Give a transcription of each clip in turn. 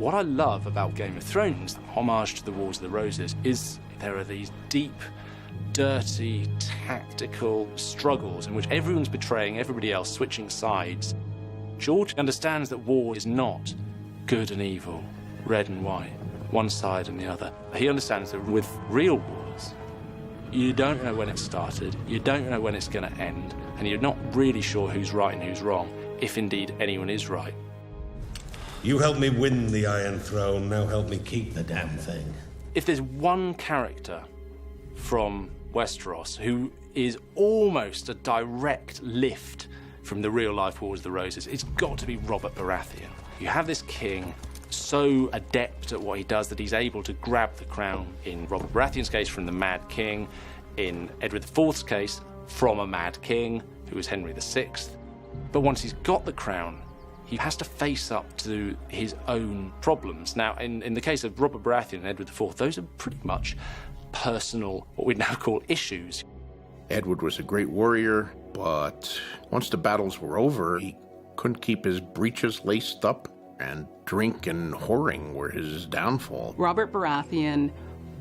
What I love about Game of Thrones, homage to the Wars of the Roses, is there are these deep, dirty, tactical struggles in which everyone's betraying everybody else, switching sides. George understands that war is not good and evil, red and white, one side and the other. He understands that with real wars, you don't know when it started, you don't know when it's going to end, and you're not really sure who's right and who's wrong, if indeed anyone is right. You helped me win the Iron Throne, now help me keep the damn thing. If there's one character from Westeros who is almost a direct lift from the real-life Wars of the Roses, it's got to be Robert Baratheon. You have this king so adept at what he does that he's able to grab the crown, in Robert Baratheon's case, from the Mad King, in Edward IV's case, from a Mad King, who was Henry VI. But once he's got the crown, he has to face up to his own problems. Now, in the case of Robert Baratheon and Edward IV, those are pretty much personal, what we'd now call issues. Edward was a great warrior, but once the battles were over, he couldn't keep his breeches laced up, and drink and whoring were his downfall. Robert Baratheon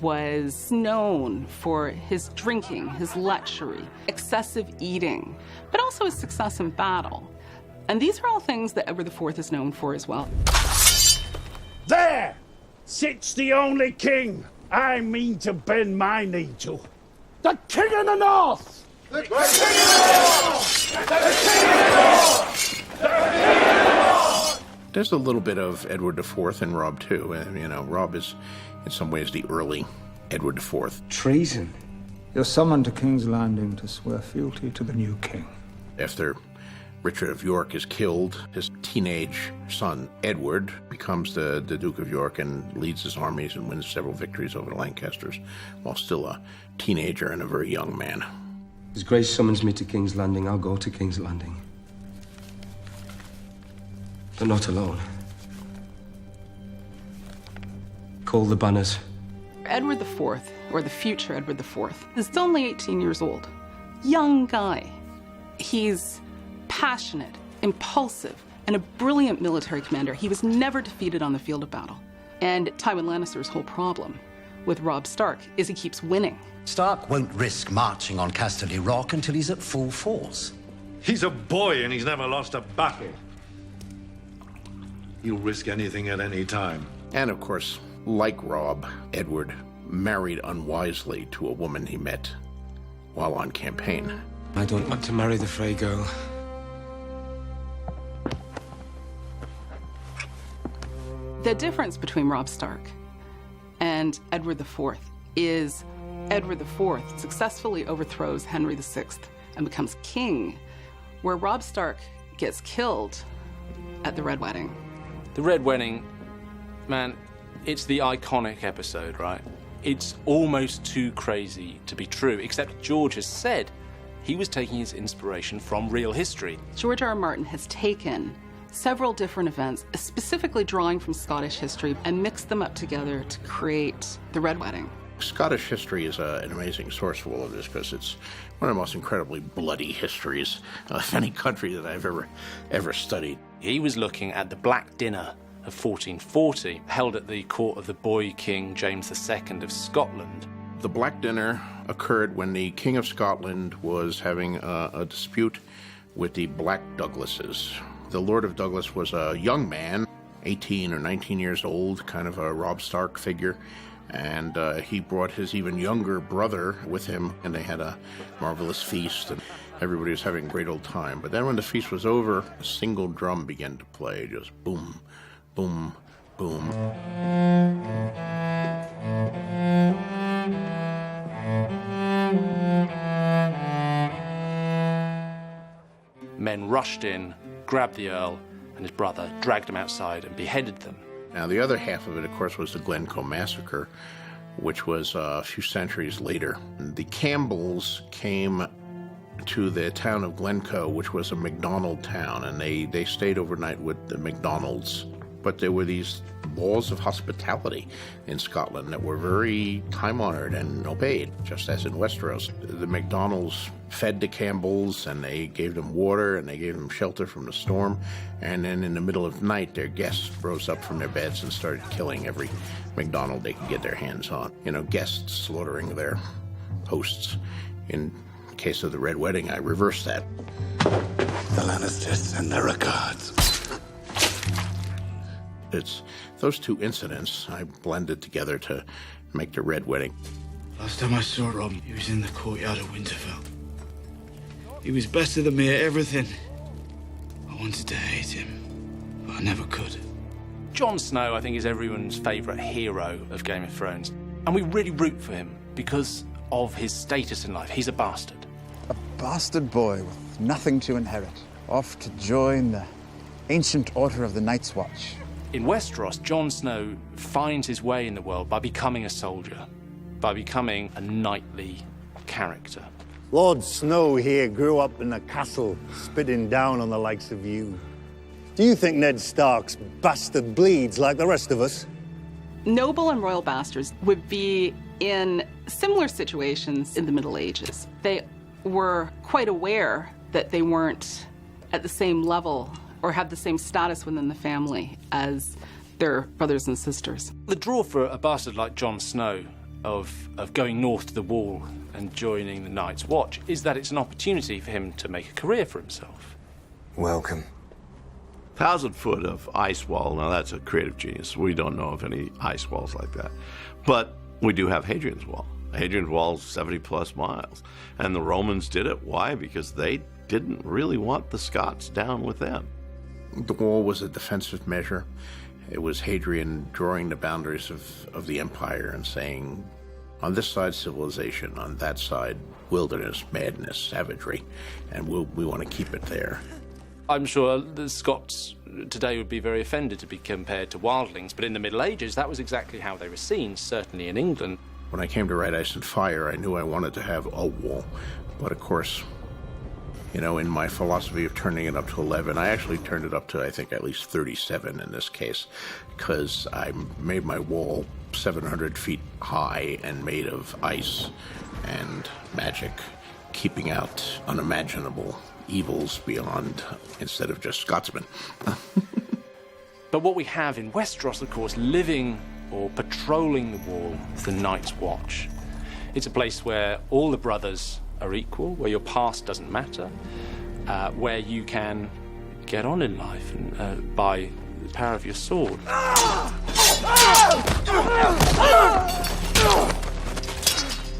was known for his drinking, his luxury, excessive eating, but also his success in battle. And these are all things that Edward IV is known for as well. There sits the only king I mean to bend my knee to. The King of the North! The King of the North! The King of the North! The King of the North! There's a little bit of Edward IV in Rob, too. And, you know, Rob is, in some ways, the early Edward IV. Treason. You're summoned to King's Landing to swear fealty to the new king. After Richard of York is killed, his teenage son, Edward, becomes the Duke of York and leads his armies and wins several victories over the Lancasters, while still a teenager and a very young man. His Grace summons me to King's Landing. I'll go to King's Landing. But not alone. Call the banners. Edward IV, or the future Edward IV, is still only 18 years old. Young guy. He's passionate, impulsive, and a brilliant military commander. He was never defeated on the field of battle. And Tywin Lannister's whole problem with Robb Stark is he keeps winning. Stark won't risk marching on Casterly Rock until he's at full force. He's a boy and he's never lost a battle. He'll risk anything at any time. And, of course, like Robb, Edward married unwisely to a woman he met while on campaign. I don't want to marry the Frey girl. The difference between Robb Stark and Edward IV is Edward IV successfully overthrows Henry VI and becomes king, where Robb Stark gets killed at the Red Wedding. The Red Wedding, man, it's the iconic episode, right? It's almost too crazy to be true, except George has said he was taking his inspiration from real history. George R.R. Martin has taken several different events, specifically drawing from Scottish history, and mixed them up together to create the Red Wedding. Scottish history is an amazing source for all of this because it's one of the most incredibly bloody histories of any country that I've ever studied. He was looking at the Black Dinner of 1440, held at the court of the boy king James II of Scotland. The Black Dinner occurred when the King of Scotland was having a dispute with the Black Douglases. The Lord of Douglas was a young man, 18 or 19 years old, kind of a Robb Stark figure, and he brought his even younger brother with him, and they had a marvelous feast, and everybody was having a great old time. But then when the feast was over, a single drum began to play, just boom, boom, boom. Men rushed in, grabbed the Earl and his brother, dragged them outside and beheaded them. Now, the other half of it, of course, was the Glencoe Massacre, which was a few centuries later. The Campbells came to the town of Glencoe, which was a MacDonald town, and they stayed overnight with the MacDonalds But there were these laws of hospitality in Scotland that were very time-honored and obeyed, just as in Westeros. The MacDonalds fed the Campbells, and they gave them water, and they gave them shelter from the storm. And then in the middle of the night, their guests rose up from their beds and started killing every MacDonald they could get their hands on. You know, guests slaughtering their hosts. In case of the Red Wedding, I reversed that. The Lannisters send their regards. It's those two incidents I blended together to make the Red Wedding. Last time I saw Rob, he was in the courtyard of Winterfell. He was better than me at everything. I wanted to hate him, but I never could. Jon Snow, I think, is everyone's favourite hero of Game of Thrones. And we really root for him because of his status in life. He's a bastard. A bastard boy with nothing to inherit, off to join the ancient order of the Night's Watch. In Westeros, Jon Snow finds his way in the world by becoming a soldier, by becoming a knightly character. Lord Snow here grew up in a castle, spitting down on the likes of you. Do you think Ned Stark's bastard bleeds like the rest of us? Noble and royal bastards would be in similar situations in the Middle Ages. They were quite aware that they weren't at the same level or had the same status within the family as their brothers and sisters. The draw for a bastard like Jon Snow of going north to the Wall and joining the Night's Watch is that it's an opportunity for him to make a career for himself. Welcome. 1,000 foot of ice wall. Now that's a creative genius. We don't know of any ice walls like that. But we do have Hadrian's Wall. Hadrian's Wall is 70 plus miles. And the Romans did it. Why? Because they didn't really want the Scots down with them. The wall was a defensive measure. It was Hadrian drawing the boundaries of the empire and saying, on this side, civilization, on that side, wilderness, madness, savagery, and we want to keep it there. I'm sure the Scots today would be very offended to be compared to wildlings, but in the Middle Ages, that was exactly how they were seen, certainly in England. When I came to write Ice and Fire, I knew I wanted to have a wall, but of course, you know, in my philosophy of turning it up to 11, I actually turned it up to, I think, at least 37 in this case, because I made my wall 700 feet high and made of ice and magic, keeping out unimaginable evils beyond, instead of just Scotsmen. But what we have in Westeros, of course, living or patrolling the wall is the Night's Watch. It's a place where all the brothers are equal, where your past doesn't matter, where you can get on in life and, by the power of your sword.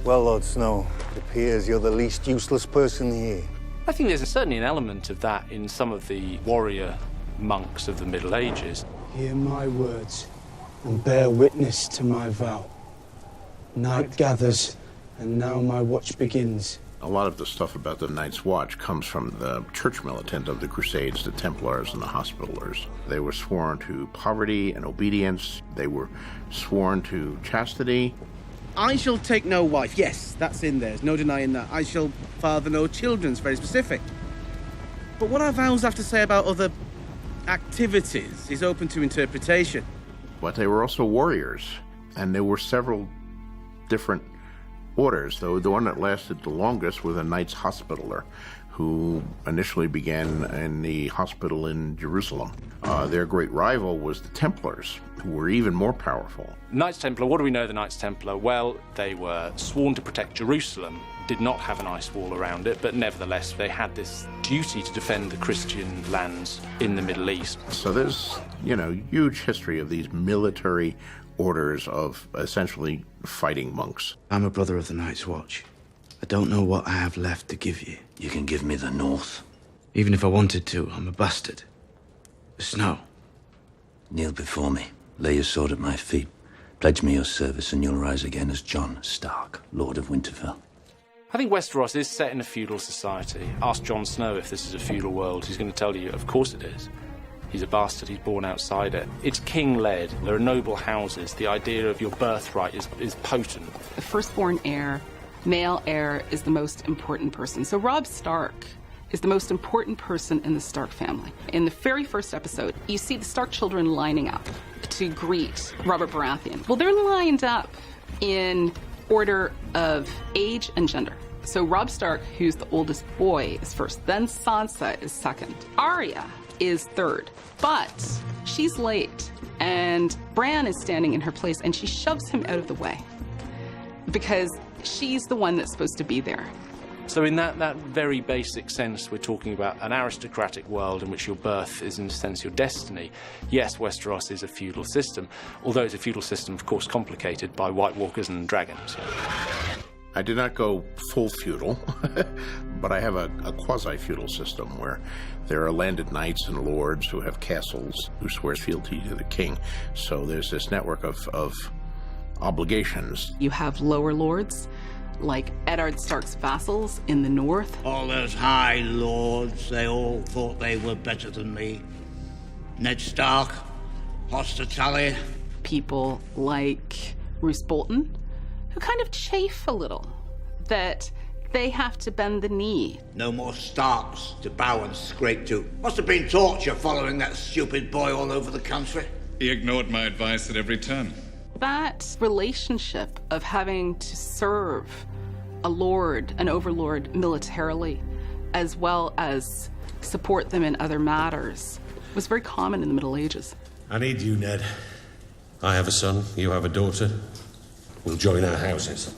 Well, Lord Snow, it appears you're the least useless person here. I think there's certainly an element of that in some of the warrior monks of the Middle Ages. Hear my words and bear witness to my vow. Night gathers, and now my watch begins. A lot of the stuff about the Night's Watch comes from the church militant of the Crusades, the Templars and the Hospitallers. They were sworn to poverty and obedience. They were sworn to chastity. I shall take no wife. Yes, that's in there. There's no denying that. I shall father no children. It's very specific. But what our vows have to say about other activities is open to interpretation. But they were also warriors, and there were several different orders, though the one that lasted the longest was a Knights Hospitaller, who initially began in the hospital in Jerusalem. Their great rival was the Templars, who were even more powerful. Knights Templar, what do we know of the Knights Templar? Well, they were sworn to protect Jerusalem, did not have an ice wall around it, but nevertheless they had this duty to defend the Christian lands in the Middle East. So there's, you know, huge history of these military orders of essentially fighting monks. I'm a brother of the Night's Watch. I don't know what I have left to give you. You can give me the North. Even if I wanted to, I'm a bastard. The Snow. Kneel before me. Lay your sword at my feet. Pledge me your service and you'll rise again as Jon Stark, Lord of Winterfell. I think Westeros is set in a feudal society. Ask Jon Snow if this is a feudal world. He's going to tell you, of course it is. He's a bastard, he's born outside it. It's king-led, there are noble houses, the idea of your birthright is potent. The firstborn heir, male heir, is the most important person. So Robb Stark is the most important person in the Stark family. In the very first episode, you see the Stark children lining up to greet Robert Baratheon. Well, they're lined up in order of age and gender. So Robb Stark, who's the oldest boy, is first. Then Sansa is second. Arya is third. But she's late, and Bran is standing in her place, and she shoves him out of the way because she's the one that's supposed to be there. So in that very basic sense, we're talking about an aristocratic world in which your birth is, in a sense, your destiny. Yes, Westeros is a feudal system, although it's a feudal system, of course, complicated by White Walkers and dragons. I did not go full feudal, but I have a quasi-feudal system where there are landed knights and lords who have castles who swear fealty to the king. So there's this network of obligations. You have lower lords, like Eddard Stark's vassals in the north. All those high lords, they all thought they were better than me. Ned Stark, Hoster Tully. People like Roose Bolton, who kind of chafe a little that they have to bend the knee. No more Starks to bow and scrape to. Must have been torture following that stupid boy all over the country. He ignored my advice at every turn. That relationship of having to serve a lord, an overlord, militarily, as well as support them in other matters, was very common in the Middle Ages. I need you, Ned. I have a son, you have a daughter. We'll join our houses.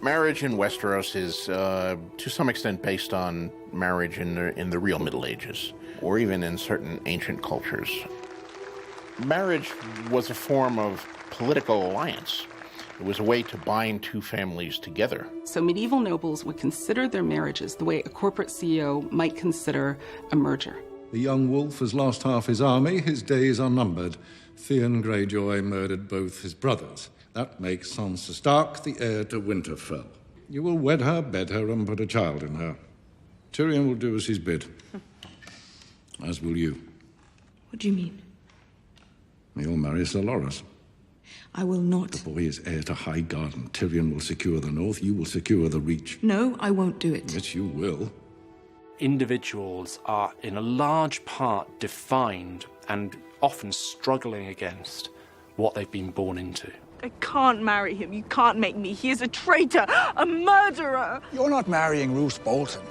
Marriage in Westeros is, to some extent, based on marriage in the real Middle Ages, or even in certain ancient cultures. Marriage was a form of political alliance. It was a way to bind two families together. So medieval nobles would consider their marriages the way a corporate CEO might consider a merger. The young wolf has lost half his army, his days are numbered. Theon Greyjoy murdered both his brothers. That makes Sansa Stark the heir to Winterfell. You will wed her, bed her, and put a child in her. Tyrion will do as he's bid. As will you. What do you mean? You'll marry Sir Loras. I will not. The boy is heir to High Garden. Tyrion will secure the north, you will secure the Reach. No, I won't do it. Yes, you will. Individuals are, in a large part, defined and often struggling against what they've been born into. I can't marry him. You can't make me. He is a traitor, a murderer. You're not marrying Roose Bolton.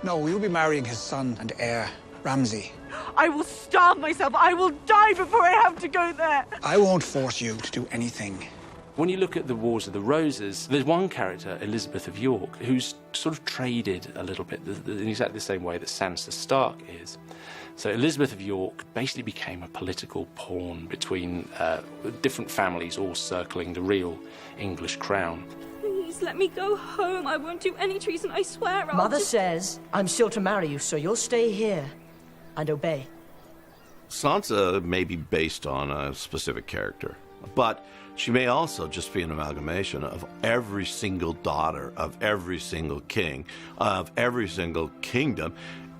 No, you'll be marrying his son and heir, Ramsay. I will starve myself. I will die before I have to go there. I won't force you to do anything. When you look at the Wars of the Roses, there's one character, Elizabeth of York, who's sort of traded a little bit in exactly the same way that Sansa Stark is. So Elizabeth of York basically became a political pawn between different families all circling the real English crown. Please let me go home. I won't do any treason, I swear. Mother says I'm still to marry you, so you'll stay here and obey. Sansa may be based on a specific character, but she may also just be an amalgamation of every single daughter of every single king, of every single kingdom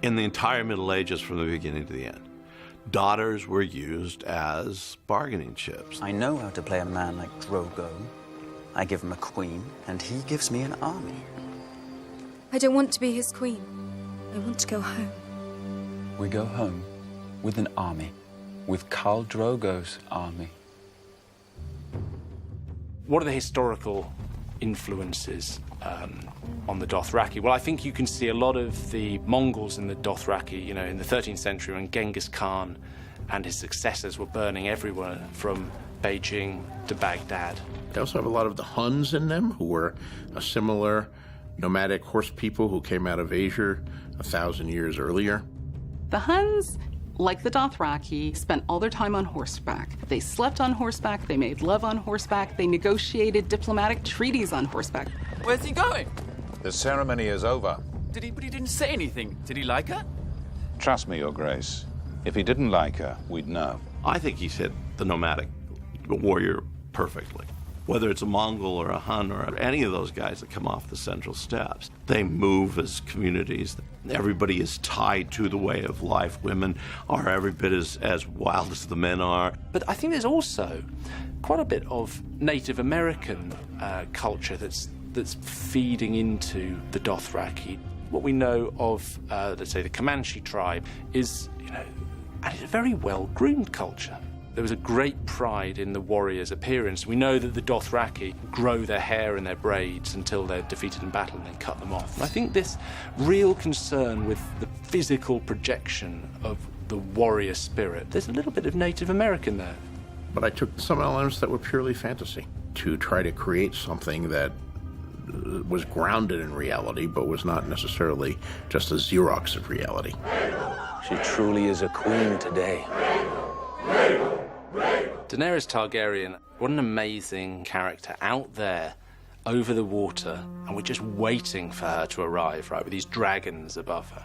in the entire Middle Ages from the beginning to the end. Daughters were used as bargaining chips. I know how to play a man like Drogo. I give him a queen, and he gives me an army. I don't want to be his queen. I want to go home. We go home with an army, with Khal Drogo's army. What are the historical influences on the Dothraki? Well, I think you can see a lot of the Mongols in the Dothraki, in the 13th century when Genghis Khan and his successors were burning everywhere from Beijing to Baghdad. They also have a lot of the Huns in them, who were a similar nomadic horse people who came out of Asia 1,000 years earlier. The Huns, like the Dothraki, spent all their time on horseback. They slept on horseback, they made love on horseback, they negotiated diplomatic treaties on horseback. Where's he going? The ceremony is over. But he didn't say anything. Did he like her? Trust me, Your Grace. If he didn't like her, we'd know. I think he's hit the nomadic warrior perfectly. Whether it's a Mongol or a Hun or any of those guys that come off the Central Steppes, they move as communities. Everybody is tied to the way of life. Women are every bit as wild as the men are. But I think there's also quite a bit of Native American culture that's feeding into the Dothraki. what we know of, let's say, the Comanche tribe is, and it's a very well-groomed culture. There was a great pride in the warrior's appearance. We know that the Dothraki grow their hair and their braids until they're defeated in battle and then cut them off. And I think this real concern with the physical projection of the warrior spirit, there's a little bit of Native American there. But I took some elements that were purely fantasy to try to create something that was grounded in reality, but was not necessarily just a Xerox of reality. She truly is a queen today. Daenerys Targaryen, what an amazing character out there over the water, and we're just waiting for her to arrive, right, with these dragons above her.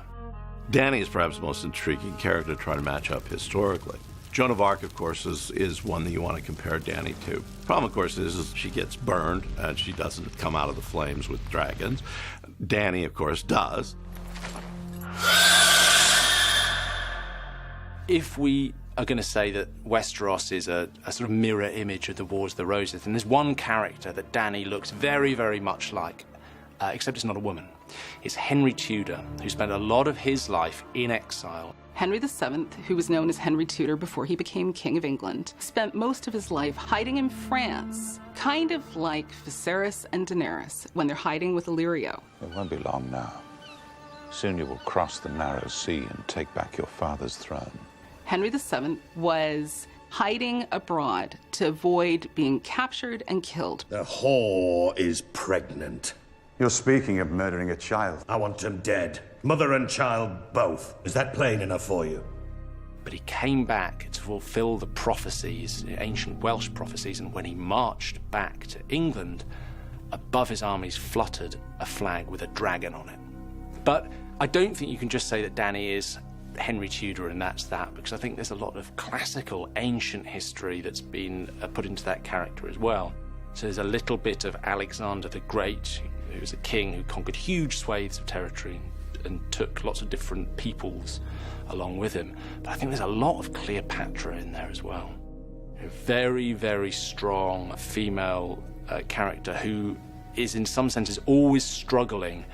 Dany is perhaps the most intriguing character to try to match up historically. Joan of Arc, of course, is one that you want to compare Dany to. The problem, of course, is she gets burned, and she doesn't come out of the flames with dragons. Dany, of course, does. If we are going to say that Westeros is a sort of mirror image of the Wars of the Roses, and there's one character that Dany looks very, very much like, except it's not a woman. It's Henry Tudor, who spent a lot of his life in exile. Henry VII, who was known as Henry Tudor before he became King of England, spent most of his life hiding in France, kind of like Viserys and Daenerys when they're hiding with Illyrio. It won't be long now. Soon you will cross the narrow sea and take back your father's throne. Henry VII was hiding abroad to avoid being captured and killed. The whore is pregnant. You're speaking of murdering a child. I want him dead. Mother and child both. Is that plain enough for you? But he came back to fulfill the prophecies, ancient Welsh prophecies, and when he marched back to England, above his armies fluttered a flag with a dragon on it. But I don't think you can just say that Dany is Henry Tudor and that's that, because I think there's a lot of classical ancient history that's been put into that character as well. So there's a little bit of Alexander the Great, who was a king who conquered huge swathes of territory and took lots of different peoples along with him. But I think there's a lot of Cleopatra in there as well. A very, very strong female character who is in some senses always struggling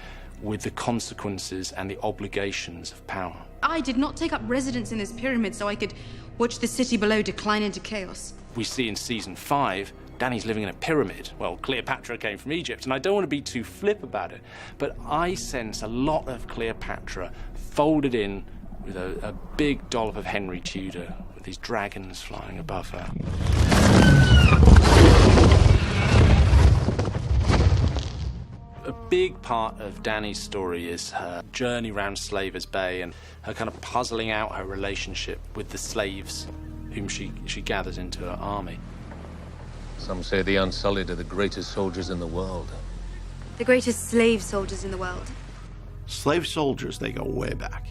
with the consequences and the obligations of power. I did not take up residence in this pyramid so I could watch the city below decline into chaos. We see in season 5, Dany's living in a pyramid. Well, Cleopatra came from Egypt, and I don't want to be too flip about it, but I sense a lot of Cleopatra folded in with a big dollop of Henry Tudor, with these dragons flying above her. A big part of Dany's story is her journey around Slavers Bay and her kind of puzzling out her relationship with the slaves whom she gathers into her army. Some say the Unsullied are the greatest soldiers in the world. The greatest slave soldiers in the world. Slave soldiers, they go way back.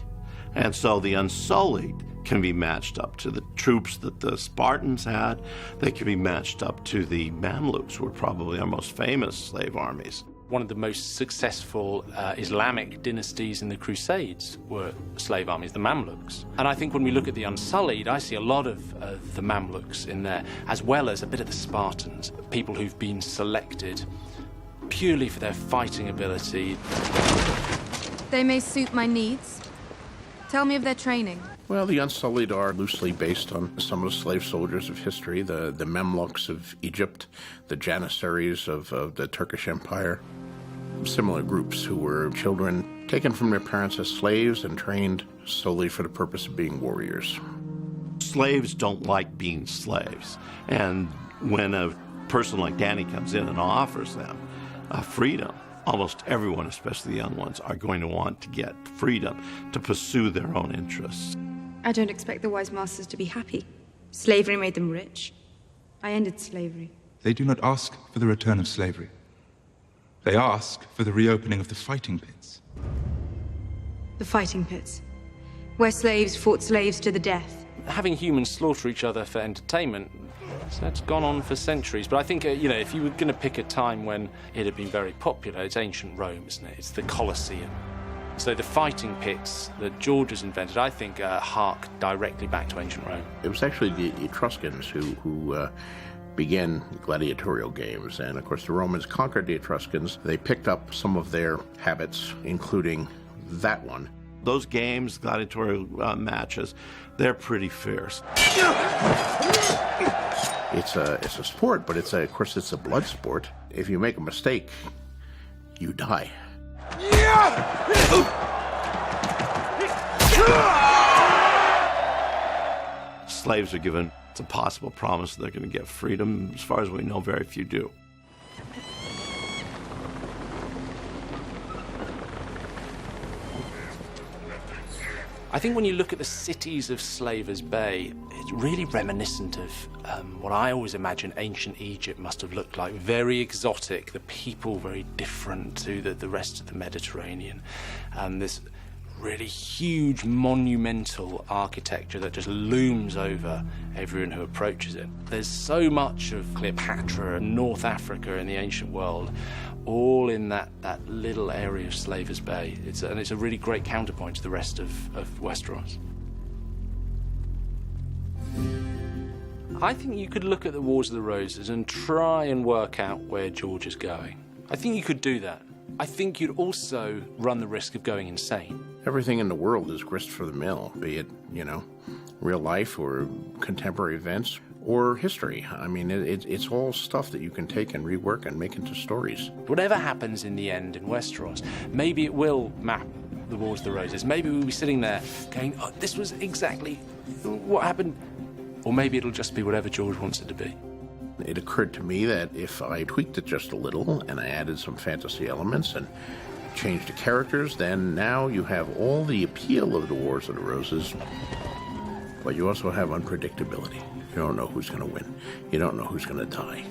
And so the Unsullied can be matched up to the troops that the Spartans had. They can be matched up to the Mamluks, who were probably our most famous slave armies. One of the most successful Islamic dynasties in the Crusades were slave armies, the Mamluks. And I think when we look at the Unsullied, I see a lot of the Mamluks in there, as well as a bit of the Spartans, people who've been selected purely for their fighting ability. They may suit my needs. Tell me of their training. Well, the Unsullied are loosely based on some of the slave soldiers of history, the Mamluks of Egypt, the Janissaries of the Turkish Empire. Similar groups who were children taken from their parents as slaves and trained solely for the purpose of being warriors. Slaves don't like being slaves. And when a person like Dany comes in and offers them freedom, almost everyone, especially the young ones, are going to want to get freedom to pursue their own interests. I don't expect the wise masters to be happy. Slavery made them rich. I ended slavery. They do not ask for the return of slavery. They ask for the reopening of the fighting pits. The fighting pits, where slaves fought slaves to the death. Having humans slaughter each other for entertainment, that's gone on for centuries. But I think, if you were going to pick a time when it had been very popular, it's ancient Rome, isn't it? It's the Colosseum. So the fighting pits that George has invented, I think, hark directly back to ancient Rome. It was actually the Etruscans who began gladiatorial games, and of course the Romans conquered the Etruscans. They picked up some of their habits, including that one. Those games, gladiatorial matches, they're pretty fierce. It's a sport, but of course it's a blood sport. If you make a mistake, you die. Slaves are given a possible promise they're going to get freedom. As far as we know, very few do. I think when you look at the cities of Slavers Bay, it's really reminiscent of what I always imagine ancient Egypt must have looked like. Very exotic, the people very different to the rest of the Mediterranean. This really huge monumental architecture that just looms over everyone who approaches it. There's so much of Cleopatra and North Africa in the ancient world, all in that little area of Slavers Bay. It's a really great counterpoint to the rest of Westeros. I think you could look at the Wars of the Roses and try and work out where George is going. I think you could do that. I think you'd also run the risk of going insane. Everything in the world is grist for the mill, be it, real life or contemporary events or history. I mean, it's all stuff that you can take and rework and make into stories. Whatever happens in the end in Westeros, maybe it will map the Wars of the Roses. Maybe we'll be sitting there going, oh, this was exactly what happened. Or maybe it'll just be whatever George wants it to be. It occurred to me that if I tweaked it just a little and I added some fantasy elements and changed the characters, then now you have all the appeal of the Wars of the Roses, but you also have unpredictability. You don't know who's going to win. You don't know who's going to die.